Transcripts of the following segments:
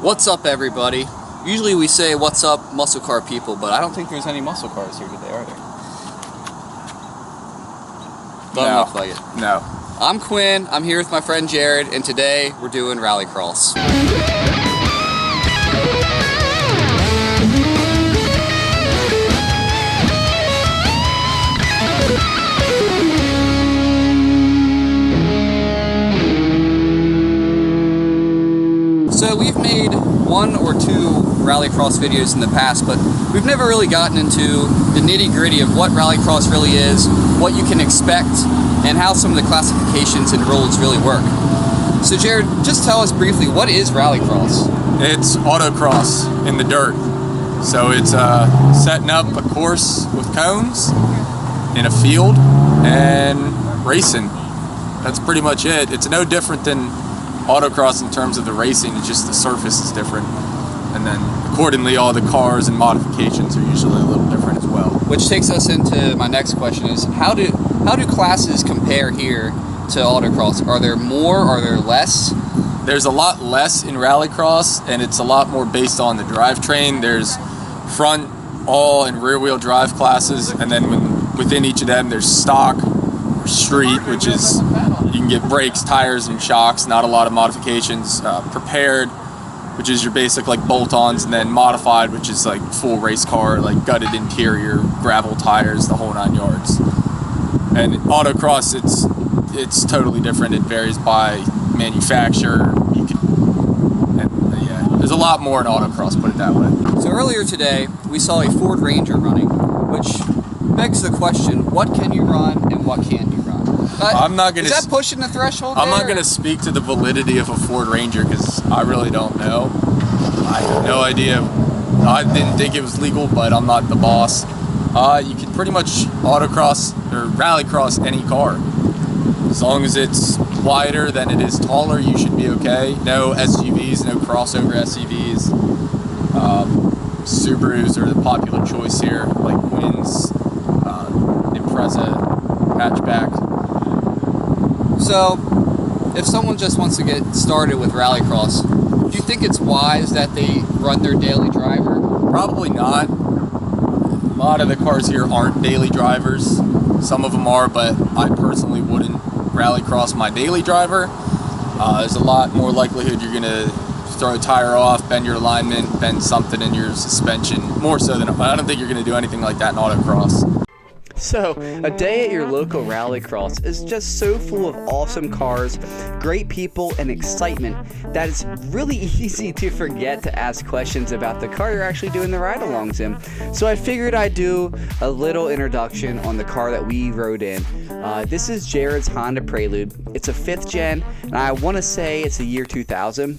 What's up, everybody? Usually we say what's up muscle car people, but I don't think there's any muscle cars here today, are there? Doesn't look like it. No. I'm Quinn, I'm here with my friend Jared, and today we're doing rallycross. So we've made one or two rallycross videos in the past, but we've never really gotten into the nitty-gritty of what rallycross really is, what you can expect, and how some of the classifications and rules really work. So Jared, just tell us briefly, what is rallycross? It's autocross in the dirt. So it's setting up a course with cones in a field and racing. That's pretty much it. It's no different than autocross in terms of the racing, it's just the surface is different. And then accordingly all the cars and modifications are usually a little different as well. Which takes us into my next question is, how do classes compare here to autocross? Are there more, are there less? There's a lot less in rallycross, and it's a lot more based on the drivetrain. There's front, all, and rear wheel drive classes, and then within each of them there's stock or street, which is you can get brakes, tires, and shocks, not a lot of modifications. Prepared, which is your basic like bolt-ons, and then modified, which is like full race car, like gutted interior, gravel tires, the whole 9 yards. And autocross, it's totally different. It varies by manufacturer. Yeah, there's a lot more in autocross, put it that way. So earlier today, we saw a Ford Ranger running, which begs the question, what can you run and what can't you run? I'm not gonna. Is that pushing the threshold? I'm not gonna speak to the validity of a Ford Ranger because I really don't know. I have no idea. I didn't think it was legal, but I'm not the boss. You can pretty much autocross or rallycross any car. As long as it's wider than it is taller, you should be okay. No SUVs, no crossover SUVs. Subarus are the popular choice here, like Winds, Impreza, hatchback. So, if someone just wants to get started with rallycross, do you think it's wise that they run their daily driver? Probably not. A lot of the cars here aren't daily drivers. Some of them are, but I personally wouldn't rallycross my daily driver. There's a lot more likelihood you're gonna throw a tire off, bend your alignment, bend something in your suspension, more so than, I don't think you're gonna do anything like that in autocross. So, a day at your local rallycross is just so full of awesome cars, great people, and excitement that it's really easy to forget to ask questions about the car you're actually doing the ride-alongs in. So I figured I'd do a little introduction on the car that we rode in. This is Jared's Honda Prelude. It's a 5th gen, and I want to say it's a year 2000.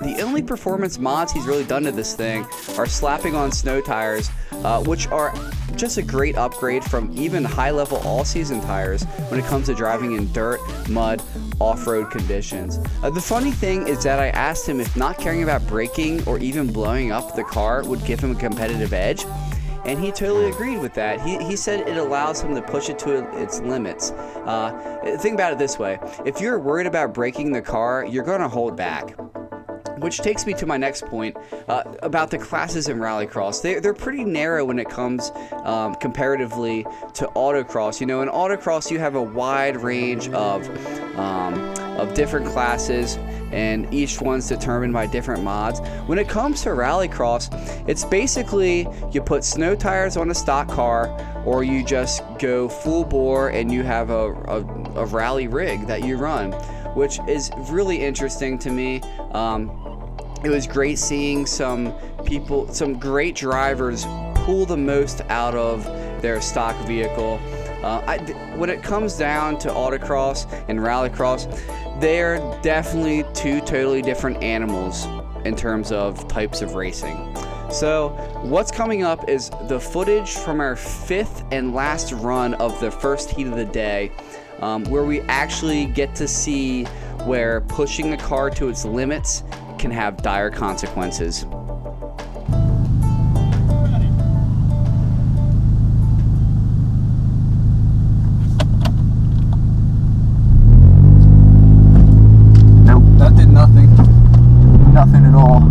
The only performance mods he's really done to this thing are slapping on snow tires, which are just a great upgrade from even high-level all-season tires when it comes to driving in dirt, mud, off-road conditions. The funny thing is that I asked him if not caring about braking or even blowing up the car would give him a competitive edge, and he totally agreed with that. He said it allows him to push it to its limits. Think about it this way. If you're worried about braking the car, you're going to hold back. Which takes me to my next point about the classes in rallycross. They're pretty narrow when it comes comparatively to autocross. You know, in autocross you have a wide range of different classes, and each one's determined by different mods. When it comes to rallycross, it's basically you put snow tires on a stock car, or you just go full bore and you have a rally rig that you run, which is really interesting to me. It was great seeing some great drivers pull the most out of their stock vehicle. When it comes down to autocross and rallycross, they're definitely two totally different animals in terms of types of racing. So what's coming up is the footage from our 5th and last run of the first heat of the day, where we actually get to see where pushing the car to its limits can have dire consequences. Nope, that did nothing. Nothing at all.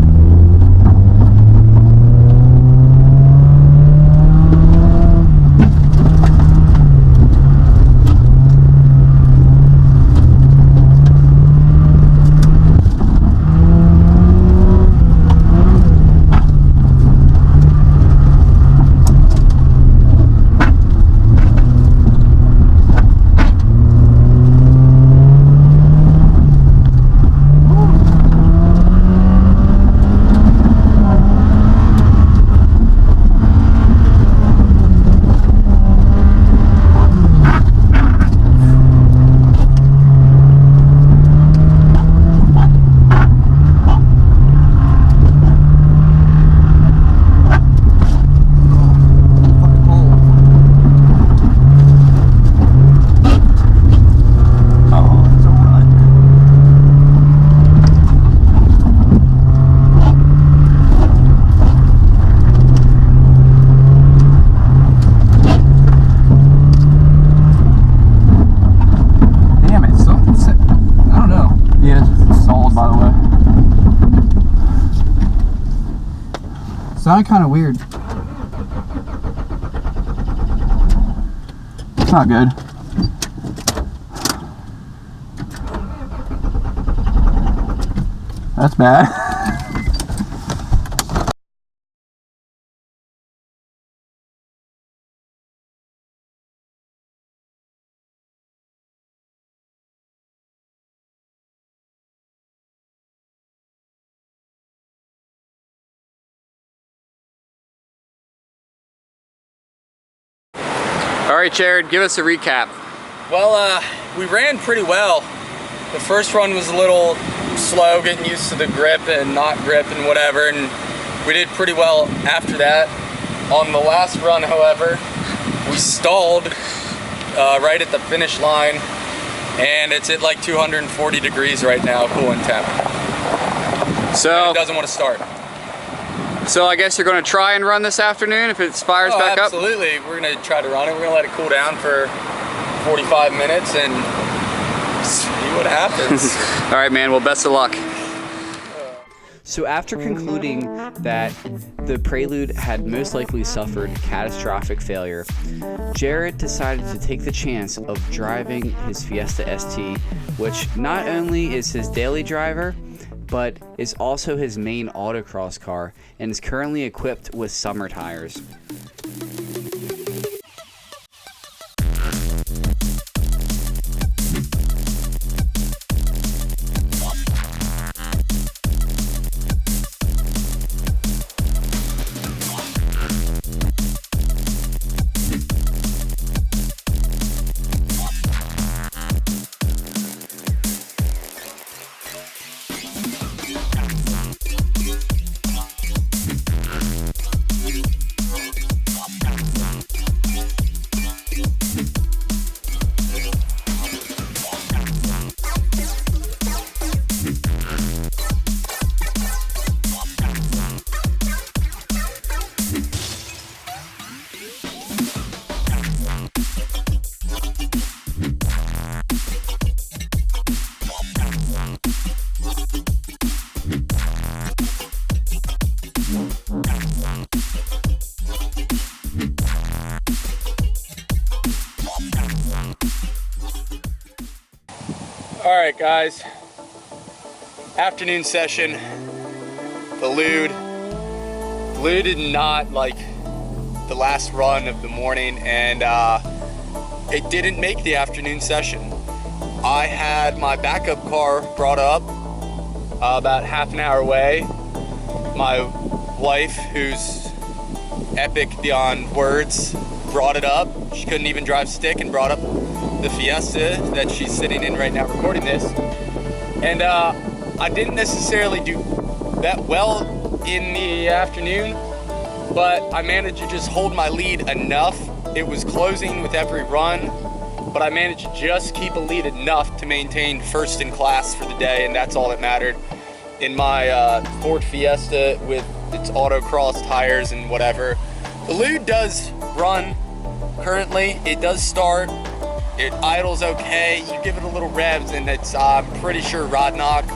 stalled, by the way. Sounded kind of weird. It's not good. That's bad. All right, Jared, give us a recap. Well, we ran pretty well. The first run was a little slow, getting used to the grip and not grip and whatever, and we did pretty well after that. On the last run, however, we stalled right at the finish line, and it's at like 240 degrees right now, cooling temp. So It doesn't want to start. So I guess you're going to try and run this afternoon if it fires back up? Absolutely. We're going to try to run it. We're going to let it cool down for 45 minutes and see what happens. All right, man. Well, best of luck. So after concluding that the Prelude had most likely suffered catastrophic failure, Jared decided to take the chance of driving his Fiesta ST, which not only is his daily driver, but is also his main autocross car and is currently equipped with summer tires. All right, guys. Afternoon session. The Lude did not like the last run of the morning, and it didn't make the afternoon session. I had my backup car brought up about half an hour away. My wife, who's epic beyond words, brought it up. She couldn't even drive stick and brought up the Fiesta that she's sitting in right now recording this. And I didn't necessarily do that well in the afternoon, but I managed to just hold my lead enough. It was closing with every run, but I managed to just keep a lead enough to maintain first in class for the day, and that's all that mattered. In my Ford Fiesta with its autocross tires and whatever. The Lude does run currently. It does start. It idles okay. You give it a little revs and it's, I'm pretty sure, rod knock.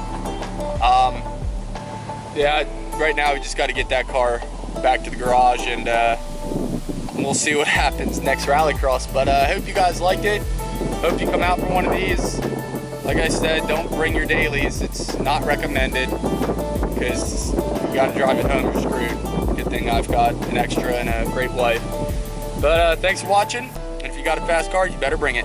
Yeah, right now we just got to get that car back to the garage, and we'll see what happens next Rallycross. But I hope you guys liked it. Hope you come out for one of these. Like I said, don't bring your dailies. It's not recommended because you got to drive it home, you're screwed. Good thing I've got an extra and a great wife. But thanks for watching. And if you got a fast car, you better bring it.